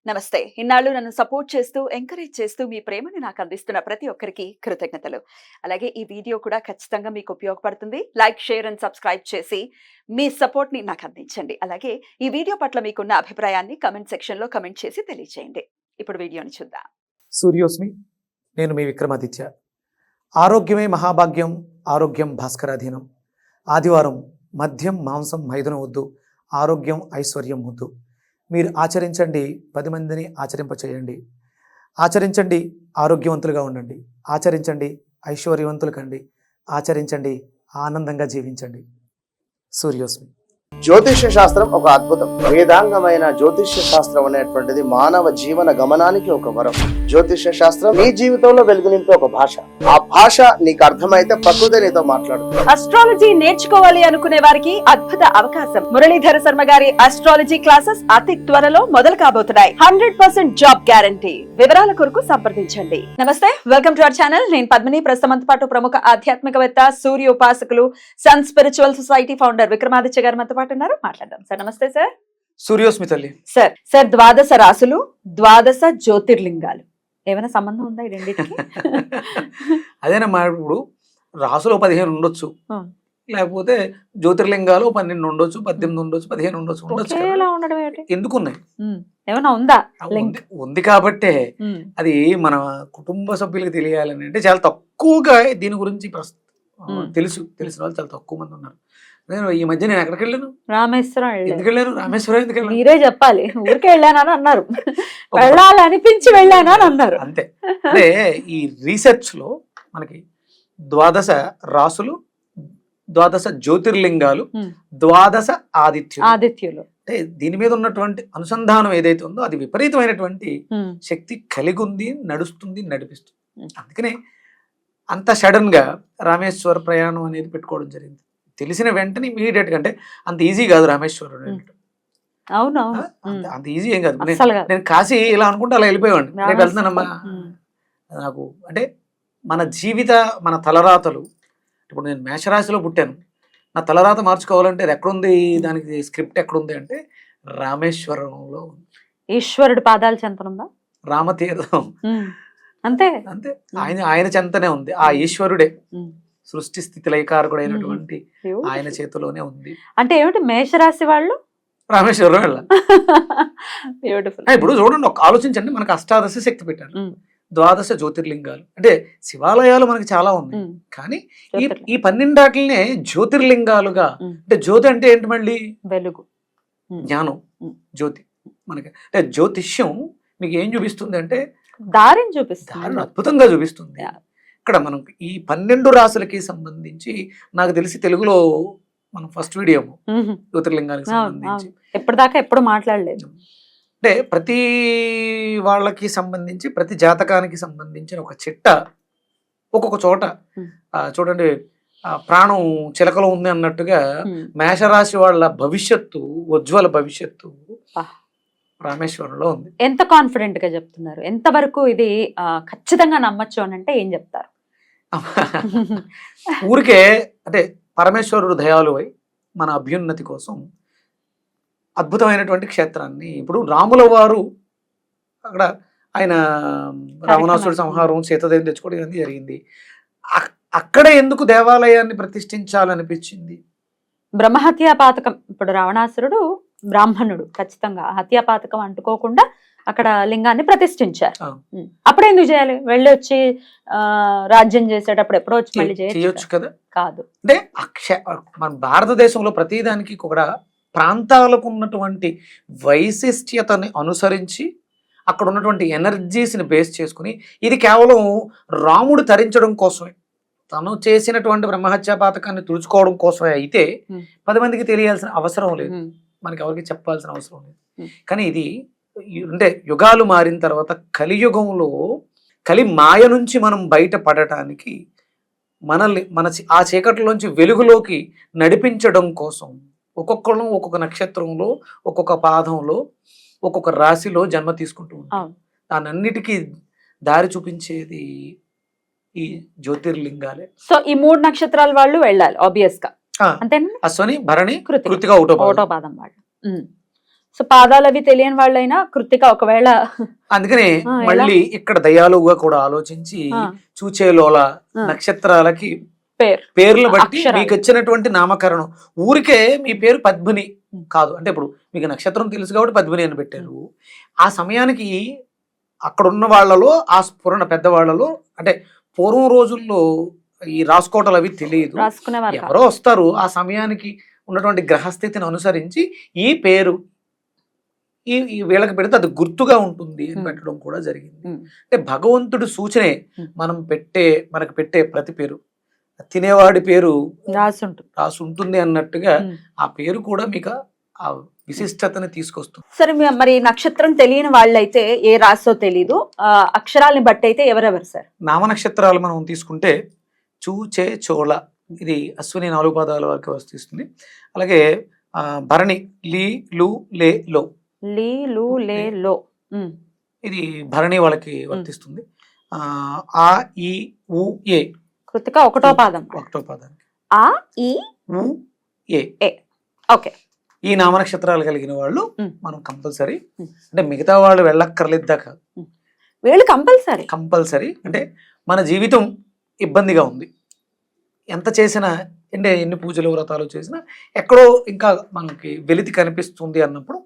నమస్తే. ఇన్నాళ్ళు నన్ను సపోర్ట్ చేస్తూ, ఎంకరేజ్ చేస్తూ మీ ప్రేమని నాకు అందిస్తున్న ప్రతి ఒక్కరికి కృతజ్ఞతలు. అలాగే ఈ వీడియో కూడా ఖచ్చితంగా మీకు ఉపయోగపడుతుంది. లైక్, షేర్ అండ్ సబ్స్క్రైబ్ చేసి మీ సపోర్ట్‌ని నాకు అందించండి. అలాగే ఈ వీడియో పట్ల మీకున్న అభిప్రాయాన్ని కామెంట్ సెక్షన్‌లో కామెంట్ చేసి తెలియజేయండి. ఇప్పుడు వీడియోని చూద్దాం. సూర్యోస్మి, నేను మీ విక్రమాదిత్య. ఆరోగ్యమే మహాభాగ్యం, ఆరోగ్యం భాస్కరాధీనం. ఆదివారం మద్యం, మాంసం, మైదనం వద్దు, ఆరోగ్యం ఐశ్వర్యం వద్దు. మీరు ఆచరించండి, 10 మందిని ఆచరింపచేయండి. ఆచరించండి, ఆరోగ్యవంతులుగా ఉండండి. ఆచరించండి, ఐశ్వర్యవంతులు కండి. ఆచరించండి, ఆనందంగా జీవించండి. సూర్యోస్మి. జ్యోతిష్య శాస్త్రం ఒక అద్భుతం. వేదాంగమైన జ్యోతిష్య శాస్త్రం అనేటువంటిది మానవ జీవన గమనానికి ఒక వరం. జ్యోతిష్య శాస్త్రం నీ జీవితంలో వెలుగునింపే ఒక భాష. ఆ భాష నీకు అర్థమైతే ప్రకృతి నీతో మాట్లాడుతుంది. అస్ట్రాలజీ నేర్చుకోవాలి అనుకునే వారికి అద్భుత అవకాశం. మురళీధర శర్మ గారి అస్ట్రాలజీ క్లాసెస్ అతి త్వరలో మొదలు కాబోతున్నాయి. 100% జాబ్ గ్యారంటీ. వివరాల కొరకు సంప్రదించండి. నమస్తే, వెల్కమ్ టు అవర్ ఛానల్. నేను పద్మిని. ప్రస్తుతం పాటు ప్రముఖ ఆధ్యాత్మికవేత్త, సూర్య ఉపాసకులు, sun spiritual society founder Vikramaditya garu మనతో పాటు ఉన్నారు. మాట్లాడదాం సార్. నమస్తే సార్. సూర్యోస్మి తల్లి. సార్ ద్వాదశ రాసులు, ద్వాదశ జ్యోతిర్లింగాలు ఏమైనా సంబంధం ఉందా ఈ రెండింటికి? అదేనమ్మా, ఇప్పుడు రాసులు 15 ఉండొచ్చు, లేకపోతే జ్యోతిర్లింగాలు 12 ఉండొచ్చు, 18 ఉండొచ్చు, 15 ఉండొచ్చు. ఎందుకు ఉన్నాయి? ఏమైనా ఉందా? ఉంది కాబట్టే అది మన కుటుంబ సభ్యులకు తెలియాలని అంటే చాలా తక్కువగా దీని గురించి తెలిసిన వాళ్ళు చాలా తక్కువ మంది ఉన్నారు. ఈ మధ్య నేను ఎక్కడికి వెళ్ళాను? రామేశ్వరం. ఎందుకు వెళ్ళాను? రామేశ్వరం ఎందుకు వెళ్ళాను? మీరే చెప్పాలి. ఊరికే వెళ్ళానని అన్నారు, వెళ్ళాలనిపించి వెళ్ళాను అని అన్నారు. అంతే. అంటే ఈ రీసెర్చ్ లో మనకి ద్వాదశ రాసులు, ద్వాదశ జ్యోతిర్లింగాలు, ద్వాదశ ఆదిత్యులు అంటే దీని మీద ఉన్నటువంటి అనుసంధానం ఏదైతే ఉందో అది విపరీతమైనటువంటి శక్తి కలిగి ఉంది, నడుస్తుంది, నడిపిస్తుంది. అందుకనే అంత సడన్ గా రామేశ్వర ప్రయాణం అనేది పెట్టుకోవడం జరిగింది. తెలిసిన వెంటనే ఇమీడియట్ గా, అంటే అంత ఈజీ కాదు రామేశ్వరం. అంత ఈజీ ఏం కాదు. నేను కాశీ ఇలా అనుకుంటే అలా వెళ్ళిపోయేవాడిని. నేను వెళ్తున్నానమ్మా. నాకు అంటే మన తలరాతలు, ఇప్పుడు నేను మేషరాశిలో పుట్టాను, నా తలరాత మార్చుకోవాలంటే అది ఎక్కడుంది, దానికి స్క్రిప్ట్ ఎక్కడుంది అంటే రామేశ్వరంలో. ఈశ్వరుడు పాదాల చెంతనుందా? రామతీర్థం. అంతే అంతే. ఆయన చెంతనే ఉంది. ఆ ఈశ్వరుడే సృష్టి స్థితి లయకారకుడు అయినటువంటి ఆయన చేతిలోనే ఉంది. అంటే ఏమిటి మేషరాశి వాళ్ళు రామేశ్వరం వెళ్ళాలి. ఇప్పుడు చూడండి, ఒక ఆలోచించండి. మనకు అష్టాదశ శక్తి పెట్టారు, ద్వాదశ జ్యోతిర్లింగాలు. అంటే శివాలయాలు మనకి చాలా ఉన్నాయి, కానీ ఈ 12 జ్యోతిర్లింగాలుగా. అంటే జ్యోతి అంటే ఏంటి? మళ్ళీ వెలుగు, జ్ఞానం, జ్యోతి. మనకి అంటే జ్యోతిష్యం మీకు ఏం చూపిస్తుంది అంటే దారిని చూపిస్తుంది, దారిని అద్భుతంగా చూపిస్తుంది. ఇక్కడ మనం ఈ 12 రాసులకి సంబంధించి నాకు తెలిసి తెలుగులో మనం ఫస్ట్ వీడియో జ్యోతిర్లింగానికి సంబంధించి ఎప్పటిదాకా ఎప్పుడు మాట్లాడలేదు. అంటే ప్రతి వాళ్ళకి సంబంధించి, ప్రతి జాతకానికి సంబంధించిన ఒక చిట్ట ఒక్కొక్క చోట చూడండి, ప్రాణం చిలకలో ఉంది అన్నట్టుగా మేషరాశి వాళ్ళ భవిష్యత్తు, ఉజ్వల భవిష్యత్తు రామేశ్వరంలో ఉంది. ఎంత కాన్ఫిడెంట్ గా చెప్తున్నారు? ఎంత వరకు ఇది ఖచ్చితంగా నమ్మచ్చు అని అంటే ఏం చెప్తారు? ఊరికే అంటే పరమేశ్వరుడు దయాళువై మన అభ్యున్నతి కోసం అద్భుతమైనటువంటి క్షేత్రాన్ని, ఇప్పుడు రాముల వారు అక్కడ ఆయన రావణాసుడి సంహారం, సీతాదేవిని తెచ్చుకోవడం ఇవన్నీ జరిగింది. అక్కడ ఎందుకు దేవాలయాన్ని ప్రతిష్ఠించాలనిపించింది? బ్రహ్మహత్యా పాతకం. ఇప్పుడు రావణాసురుడు బ్రాహ్మణుడు, ఖచ్చితంగా హత్యాపాతకం అంటుకోకుండా అక్కడ లింగాన్ని ప్రతిష్ఠించారు. అప్పుడు ఎందుకు చేయాలి? వెళ్ళి వచ్చి రాజ్యం చేసేటప్పుడు ఎప్పుడో వచ్చి మళ్ళీ చేయొచ్చు కదా. కాదు అంటే మన భారతదేశంలో ప్రతిదానికి కూడా ప్రాంతాలకు ఉన్నటువంటి వైశిష్ట్యతని అనుసరించి అక్కడ ఉన్నటువంటి ఎనర్జీస్ని బేస్ చేసుకుని, ఇది కేవలం రాముడు తరించడం కోసమే, తను చేసినటువంటి బ్రహ్మహత్యా పాతకాన్ని తుడుచుకోవడం కోసమే అయితే 10 మందికి తెలియాల్సిన అవసరం లేదు, మనకి ఎవరికి చెప్పాల్సిన అవసరం లేదు. కానీ ఇది అంటే యుగాలు మారిన తర్వాత కలియుగంలో కలి మాయ నుంచి మనం బయటపడటానికి, మనల్ని ఆ చీకటిలోంచి వెలుగులోకి నడిపించడం కోసం ఒక్కొక్కరు ఒక్కొక్క నక్షత్రంలో, ఒక్కొక్క పాదంలో, ఒక్కొక్క రాశిలో జన్మ తీసుకుంటూ ఉంటాం. దానన్నిటికీ దారి చూపించేది ఈ జ్యోతిర్లింగాలే. సో ఈ 3 నక్షత్రాల వాళ్ళు వెళ్ళాలి ఆబ్వియస్ గా. అంతే. అశ్వని, భరణి, కృతిక, ఒకటో పాదం వాళ్ళు. సో పాదాలు అవి తెలియని వాళ్ళైనా కృత్తిక ఒకవేళ అందుకనే ఎలా? మళ్ళీ ఇక్కడ దయాలుగా కూడా ఆలోచించి ఆ, చూచేలోల ఆ. నక్షత్రాలకి పేరు పేర్లు బట్టి అక్షరాలు. మీకు వచ్చినటువంటి నామకరణం. ఊరికే మీ పేరు పద్మిని కాదు, అంటే ఇప్పుడు మీకు నక్షత్రం తెలుసు కాబట్టి పద్మిని అని పెట్టారు. ఆ సమయానికి అక్కడ ఉన్న వాళ్ళలో ఆ స్ఫురణ పెద్దవాళ్ళలో, అంటే పూర్వం రోజుల్లో ఈ రాసుకోవటాలు అవి తెలియదు, రాసుకునేవారు కాదు. ఎవరో వస్తారు ఆ సమయానికి ఉన్నటువంటి గ్రహస్థితిని అనుసరించి ఈ పేరు ఈ వీళ్ళకి పెడితే అది గుర్తుగా ఉంటుంది అని పెట్టడం కూడా జరిగింది. ఉమ్. అంటే భగవంతుడి సూచనే ఉమ్. మనకు పెట్టే ప్రతి పేరు. తినేవాడి పేరు రాసి ఉంటుంది. రాసి ఉంటుంది అన్నట్టుగా ఉమ్. ఆ పేరు కూడా మీకు ఆ విశిష్టతని తీసుకొస్తుంది. సరే మరి నక్షత్రం తెలియని వాళ్ళైతే ఏ రాసో తెలీదు, అక్షరాలని బట్టి అయితే ఎవరెవరు సార్? నామ నక్షత్రాలు మనం తీసుకుంటే చూ చే చోళ, ఇది అశ్విని 4 పాదాల వరకు వస్తుంది. అలాగే భరణి లీ లు లే లో, లీ లు లే లో, ఇది భరణి వాళ్ళకి వర్తిస్తుంది. ఆ ఈ ఉ ఏ, కృతిక ఒకటో పాదం. ఒకటో పాదానికి ఆ ఈ ఉ ఏ. ఓకే. ఈ నామ నక్షత్రాలు కలిగిన వాళ్ళు మనం కంపల్సరీ, ఉమ్. అంటే మిగతా వాళ్ళు వెళ్ళక్కర్లేదు దాకా వీళ్ళు కంపల్సరీ. కంపల్సరీ. అంటే మన జీవితం ఇబ్బందిగా ఉంది, ఎంత చేసినా, అంటే ఎన్ని పూజలు వ్రతాలు చేసినా ఎక్కడో ఇంకా మనకి వెలితి కనిపిస్తుంది అన్నప్పుడు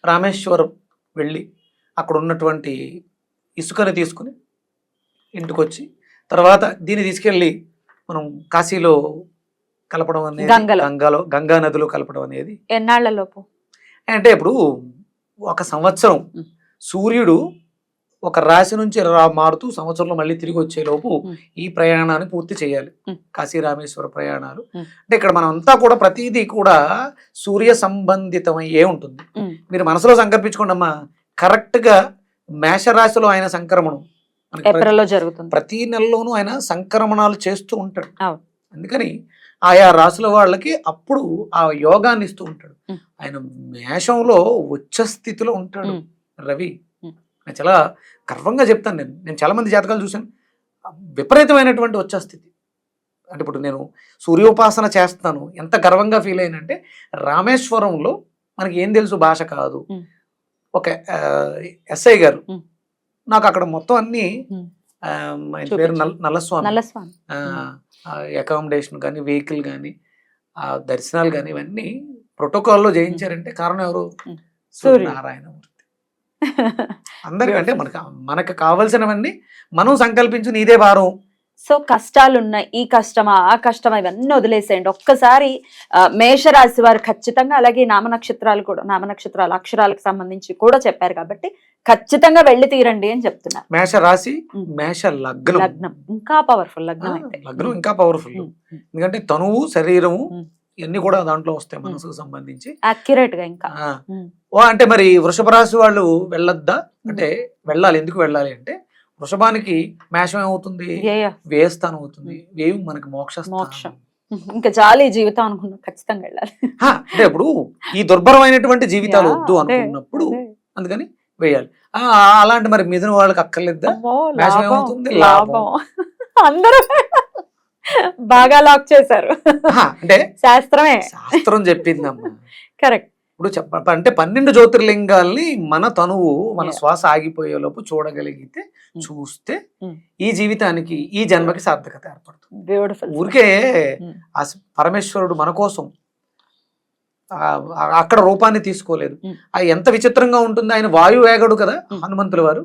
రామేశ్వరం వెళ్ళి అక్కడ ఉన్నటువంటి ఇసుకని తీసుకుని ఇంటికి వచ్చి తర్వాత దీన్ని తీసుకెళ్ళి మనం కాశీలో కలపడం అనేది, గంగా నదిలో కలపడం అనేది ఎన్నాళ్లలోపు అంటే ఇప్పుడు 1 సంవత్సరం సూర్యుడు ఒక రాశి నుంచి మారుతూ సంవత్సరంలో మళ్ళీ తిరిగి వచ్చే లోపు ఈ ప్రయాణాన్ని పూర్తి చేయాలి, కాశీ రామేశ్వర ప్రయాణాలు. అంటే ఇక్కడ మనం అంతా కూడా ప్రతిదీ కూడా సూర్య సంబంధితమయ్యే ఉంటుంది. మీరు మనసులో సంకల్పించుకోండి అమ్మా, కరెక్ట్ గా మేషరాశిలో ఆయన సంక్రమణం ఏప్రిల్లో జరుగుతుంది. ప్రతి నెలలోనూ ఆయన సంక్రమణాలు చేస్తూ ఉంటాడు. అవును. అందుకని ఆయా రాశుల వాళ్ళకి అప్పుడు ఆ యోగాన్ని ఇస్తూ ఉంటాడు. ఆయన మేషంలో ఉచ్చ స్థితిలో ఉంటాడు రవి. నేను చాలా గర్వంగా చెప్తాను, నేను చాలా మంది జాతకాలు చూశాను, విపరీతమైనటువంటి ఉచ్చ స్థితి. అంటే ఇప్పుడు నేను సూర్యోపాసన చేస్తాను, ఎంత గర్వంగా ఫీల్ అయినంటే రామేశ్వరంలో మనకి ఏం తెలుసు, భాష కాదు. ఒక ఎస్ఐ గారు నాకు అక్కడ మొత్తం అన్ని, ఆయన పేరు నల్లస్వామి, అకామిడేషన్ కానీ వెహికల్ కానీ దర్శనాలు కానీ ఇవన్నీ ప్రోటోకాల్లో చేయించారంటే కారణం ఎవరు? సూర్యనారాయణమూర్తి. అందరికంటే మనకు కావలసినవన్నీ మనం సంకల్పించు, నీదే భారం. సో కష్టాలున్నాయి, ఈ కష్టమా ఆ కష్టమా ఇవన్నీ వదిలేసేయండి. ఒక్కసారి మేషరాశి వారు ఖచ్చితంగా, అలాగే నామ నక్షత్రాలు అక్షరాలకు సంబంధించి కూడా చెప్పారు కాబట్టి ఖచ్చితంగా వెళ్ళి తీరండి అని చెప్తున్నారు. మేష రాశి, మేష లగ్నం ఇంకా పవర్ఫుల్. లగ్నం ఇంకా పవర్ఫుల్, ఎందుకంటే తనువు శరీరము ఇవన్నీ కూడా దాంట్లో వస్తాయి, మనసుకు సంబంధించి అక్యురేట్ గా. ఇంకా అంటే మరి వృషభ రాశి వాళ్ళు వెళ్ళొద్దా అంటే వెళ్ళాలి. ఎందుకు వెళ్ళాలి అంటే వృషభానికి మేషం ఏమవుతుంది, వ్యయస్థానం అవుతుంది. వ్యయం మనకి మోక్షం. ఇంకా జాలి జీవితం అనుకున్నా ఖచ్చితంగా వెళ్ళాలి. అంటే ఇప్పుడు ఈ దుర్భరమైనటువంటి జీవితాలు వద్దు అనుకున్నప్పుడు అందుకని వేయాలి. అలాంటి మరి మిథున వాళ్ళకి అక్కర్లేదా? మేషం ఏమవుతుంది, లాభం. అందరూ బాగా లాక్ చేశారు. అంటే శాస్త్రం చెప్పిందమ్మా. కరెక్ట్. ఇప్పుడు అంటే 12 జ్యోతిర్లింగాల్ని మన తనువు, మన శ్వాస ఆగిపోయే లోపు చూడగలిగితే, చూస్తే ఈ జీవితానికి, ఈ జన్మకి సార్థకత ఏర్పడుతుంది. ఊరికే ఆ పరమేశ్వరుడు మన కోసం అక్కడ రూపాన్ని తీసుకోలేదు. అది ఎంత విచిత్రంగా ఉంటుంది. ఆయన వాయువేగడు కదా హనుమంతుల వారు.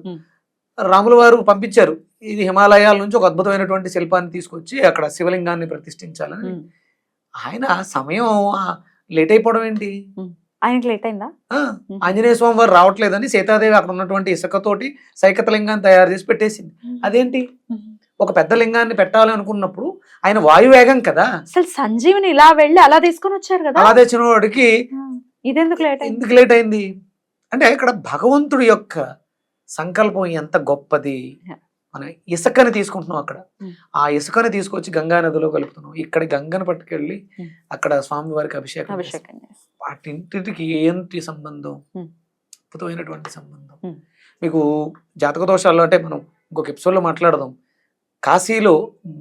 రాముల వారు పంపించారు, ఇది హిమాలయాల నుంచి ఒక అద్భుతమైనటువంటి శిల్పాన్ని తీసుకొచ్చి అక్కడ శివలింగాన్ని ప్రతిష్ఠించాలని. ఆయన సమయం లేట్ అయిపోవడం ఏంటి, ఆయనకి లేట్ అయిందా? ఆంజనేయ స్వామి వారు రావట్లేదని సీతాదేవి అక్కడ ఉన్నటువంటి ఇసుకతోటి సైకత లింగాన్ని తయారు చేసి పెట్టేసింది. అదేంటి, ఒక పెద్ద లింగాన్ని పెట్టాలి అనుకున్నప్పుడు ఆయన వాయువేగం కదా. అసలు సంజీవిని ఇలా వెళ్ళి అలా తీసుకొని వచ్చారు కదా. అలా తెచ్చిన వాడికి ఇదెందుకు లేట్ అయింది అంటే ఇక్కడ భగవంతుడి యొక్క సంకల్పం ఎంత గొప్పది. మనం ఇసుకని తీసుకుంటున్నాం, అక్కడ ఆ ఇసుకని తీసుకొచ్చి గంగా నదిలో కలుపుతున్నాం. ఇక్కడ గంగను పట్టుకెళ్ళి అక్కడ స్వామి వారికి అభిషేకం. వాటింటికి ఏంటి సంబంధం, అద్భుతమైనటువంటి సంబంధం. మీకు జాతక దోషాల్లో అంటే మనం ఇంకొక ఎపిసోడ్లో మాట్లాడదాం. కాశీలో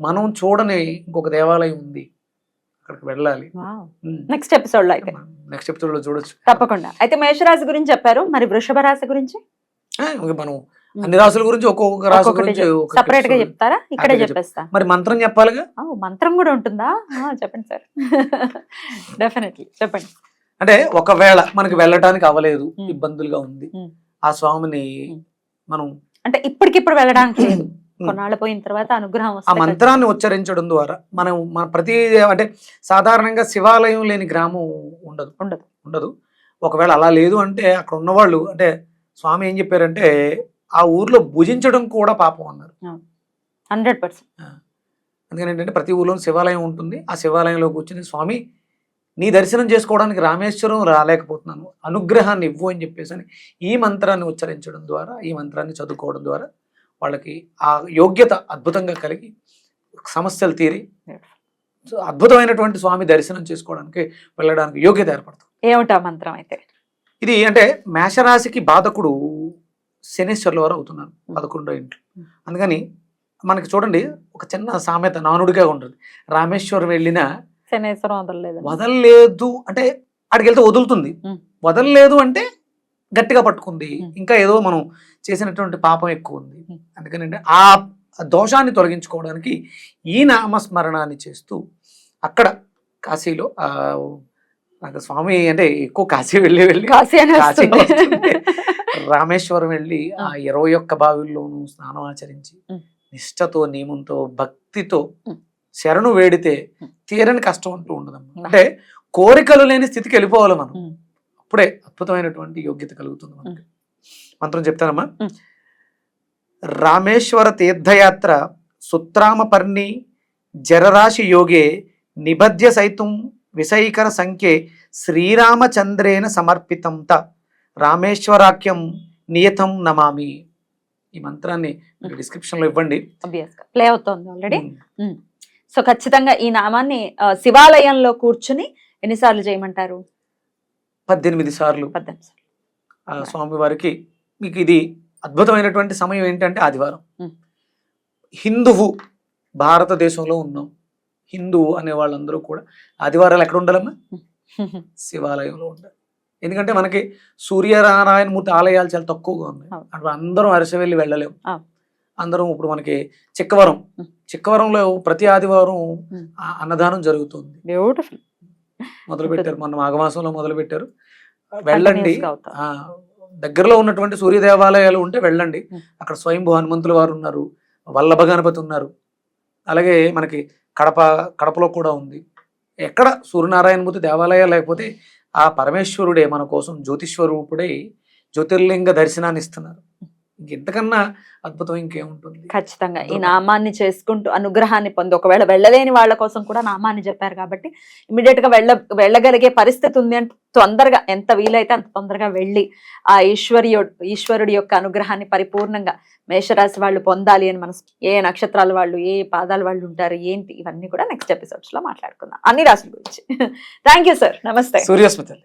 మనం చూడని ఇంకొక దేవాలయం ఉంది, అక్కడికి వెళ్ళాలి. నెక్స్ట్ ఎపిసోడ్ లో అయితే నెక్స్ట్ ఎపిసోడ్ లో చూడొచ్చు. తప్పకుండా. అయితే మేషరాశి గురించి చెప్పారు, మరి వృషభ రాశి గురించి ఇంకా మనం అన్ని రాసుల గురించి ఒక్కొక్క రాశి గురించి సెపరేట్ గా చెప్తారా? ఇక్కడే చెప్పేస్తా. మరి మంత్రం చెప్పాలిగా. మంత్రం కూడా ఉంటుందా? చెప్పండి సార్. డెఫినెట్లీ చెప్పండి. అంటే ఒకవేళ మనకి వెళ్ళడానికి అవ్వలేదు, ఇబ్బందులుగా ఉంది, ఆ స్వామిని మనం అంటే ఇప్పటికిప్పుడు వెళ్ళడానికి లేదు, కొన్నాళ్ళు పోయిన తర్వాత అనుగ్రహం ఆ మంత్రాన్ని ఉచ్చరించడం ద్వారా మనం మన ప్రతి అంటే సాధారణంగా శివాలయం లేని గ్రామం ఉండదు ఉండదు ఉండదు ఒకవేళ అలా లేదు అంటే అక్కడ ఉన్నవాళ్ళు అంటే స్వామి ఏం చెప్పారంటే ఆ ఊర్లో భుజించడం కూడా పాపం అన్నారు. 100%. అందుకని ఏంటంటే ప్రతి ఊర్లో శివాలయం ఉంటుంది, ఆ శివాలయంలో కూర్చుని స్వామి నీ దర్శనం చేసుకోవడానికి రామేశ్వరం రాలేకపోతున్నాను, అనుగ్రహాన్ని ఇవ్వు అని చెప్పేసి ఈ మంత్రాన్ని ఉచ్చరించడం ద్వారా, ఈ మంత్రాన్ని చదువుకోవడం ద్వారా వాళ్ళకి ఆ యోగ్యత అద్భుతంగా కలిగి సమస్యలు తీరి అద్భుతమైనటువంటి స్వామి దర్శనం చేసుకోవడానికి వెళ్ళడానికి యోగ్యత ఏర్పడుతుంది. ఏమిటా మంత్రం అయితే? ఇది అంటే మేషరాశికి బాధకుడు శనేశ్వర్ల వారు అవుతున్నారు 11వ ఇంట్లో. అందుకని మనకి చూడండి ఒక చిన్న సామెత నానుడిగా ఉంటుంది, రామేశ్వరం వెళ్ళిన శనేశ్వరం వదలలేదు అంటే అక్కడికి వెళ్తే వదులుతుంది, వదలలేదు అంటే గట్టిగా పట్టుకుంది, ఇంకా ఏదో మనం చేసినటువంటి పాపం ఎక్కువ ఉంది. అందుకని ఆ దోషాన్ని తొలగించుకోవడానికి ఈ నామస్మరణాన్ని చేస్తూ అక్కడ కాశీలో నాకు స్వామి అంటే ఎక్కువ కాశీ వెళ్ళి రామేశ్వరం వెళ్ళి ఆ 21 బావిల్లోనూ స్నానం ఆచరించి నిష్టతో నియమంతో భక్తితో శరణు వేడితే తీరని కష్టం అంటూ ఉండదమ్మా. అంటే కోరికలు లేని స్థితికి వెళ్ళిపోవాలి మనం, అప్పుడే అద్భుతమైనటువంటి యోగ్యత కలుగుతుంది మనకి. మంత్రం చెప్తానమ్మా. రామేశ్వర తీర్థయాత్ర సుత్రామపర్ణి జరరాశి యోగే నిబధ్య సైతం విషైకర సంఖ్యే శ్రీరామచంద్రేన సమర్పితం త రామేశ్వరాఖ్యం నియతం నమామి. ఈ మంత్రాన్ని డిస్క్రిప్షన్ లో ఇవ్వండి, ప్లే అవుతోంది ఆల్రెడీ. సో ఖచ్చితంగా ఈ నామాన్ని శివాలయంలో కూర్చుని ఎన్నిసార్లు చేయమంటారు? 18 సార్లు ఆ స్వామి వారికి. మీకు ఇది అద్భుతమైనటువంటి సమయం ఏంటంటే ఆదివారం. హిందువు భారతదేశంలో ఉన్నాం, హిందువు అనే వాళ్ళందరూ కూడా ఆదివారాలు ఎక్కడ ఉండాలమ్మా? శివాలయంలో ఉండాలి. ఎందుకంటే మనకి సూర్యనారాయణమూర్తి ఆలయాలు చాలా తక్కువగా ఉన్నాయి, అక్కడ అందరం అరసవెల్లి వెళ్ళలేము. అందరం ఇప్పుడు మనకి చిక్కవరంలో ప్రతి ఆదివారం అన్నదానం జరుగుతుంది, మొదలు పెట్టారు, మొన్న మాఘమాసంలో మొదలు పెట్టారు. వెళ్ళండి, దగ్గరలో ఉన్నటువంటి సూర్య దేవాలయాలు ఉంటే వెళ్ళండి. అక్కడ స్వయంభూ హనుమంతుల వారు ఉన్నారు, వల్లభ గణపతి ఉన్నారు, అలాగే మనకి కడపలో కూడా ఉంది. ఎక్కడ సూర్యనారాయణమూర్తి దేవాలయాలు లేకపోతే ఆ పరమేశ్వరుడే మన కోసం జ్యోతిష్వరూపుడై జ్యోతిర్లింగ దర్శనాన్ని ఇస్తున్నారు. ఇంకెంతకన్నా అద్భుతం ఇంకేముంటుంది? ఖచ్చితంగా ఈ నామాన్ని చేసుకుంటూ అనుగ్రహాన్ని పొంది, ఒకవేళ వెళ్ళలేని వాళ్ళ కోసం కూడా నామాన్ని చెప్పారు కాబట్టి ఇమీడియట్ గా వెళ్ళగలిగే పరిస్థితి ఉంది అంటే తొందరగా ఎంత వీలైతే అంత తొందరగా వెళ్ళి ఆ ఈశ్వరుడి యొక్క అనుగ్రహాన్ని పరిపూర్ణంగా మేషరాశి వాళ్ళు పొందాలి అని మనం ఏ నక్షత్రాల వాళ్ళు, ఏ పాదాల వాళ్ళు ఉంటారు, ఏంటి, ఇవన్నీ కూడా నెక్స్ట్ ఎపిసోడ్స్ లో మాట్లాడుకుందాం అన్ని రాశుల గురించి. థ్యాంక్ యూ సార్, నమస్తే. సూర్యస్మిత.